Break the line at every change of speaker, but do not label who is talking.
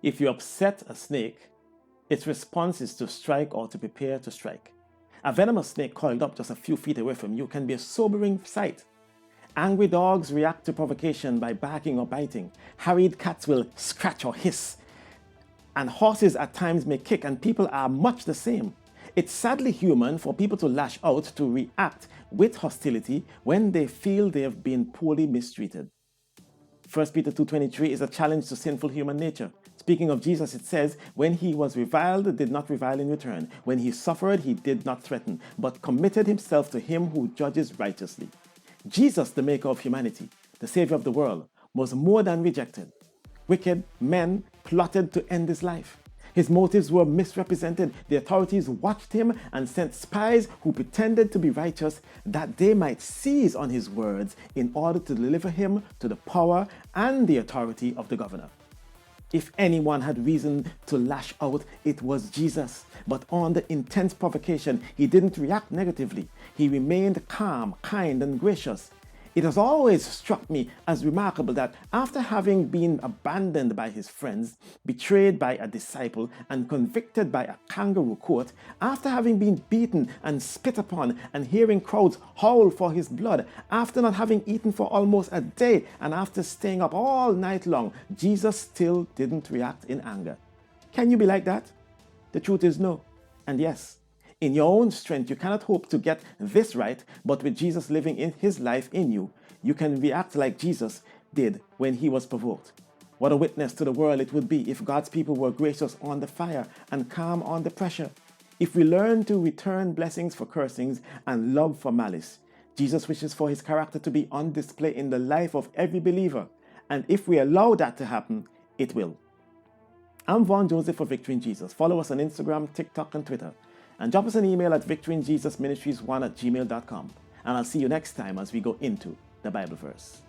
If you upset a snake, its response is to strike or to prepare to strike. A venomous snake coiled up just a few feet away from you can be a sobering sight. Angry dogs react to provocation by barking or biting. Harried cats will scratch or hiss. And horses at times may kick, and people are much the same. It's sadly human for people to lash out, to react with hostility when they feel they have been poorly mistreated. 1 Peter 2:23 is a challenge to sinful human nature. Speaking of Jesus, it says, when he was reviled, did not revile in return. When he suffered, he did not threaten, but committed himself to him who judges righteously. Jesus, the maker of humanity, the savior of the world, was more than rejected. Wicked men plotted to end his life. His motives were misrepresented. The authorities watched him and sent spies who pretended to be righteous that they might seize on his words in order to deliver him to the power and the authority of the governor. If anyone had reason to lash out, it was Jesus. But on the intense provocation, he didn't react negatively. He remained calm, kind, and gracious. It has always struck me as remarkable that after having been abandoned by his friends, betrayed by a disciple, and convicted by a kangaroo court, after having been beaten and spit upon and hearing crowds howl for his blood, after not having eaten for almost a day, and after staying up all night long, Jesus still didn't react in anger. Can you be like that? The truth is no, and yes. In your own strength, you cannot hope to get this right, but with Jesus living in his life in you, you can react like Jesus did when he was provoked. What a witness to the world it would be if God's people were gracious on the fire and calm on the pressure. If we learn to return blessings for cursings and love for malice, Jesus wishes for his character to be on display in the life of every believer. And if we allow that to happen, it will. I'm Vaughn Joseph for Victory in Jesus. Follow us on Instagram, TikTok, and Twitter. And drop us an email at victoryinjesusministries1@gmail.com. And I'll see you next time as we go into the Bible verse.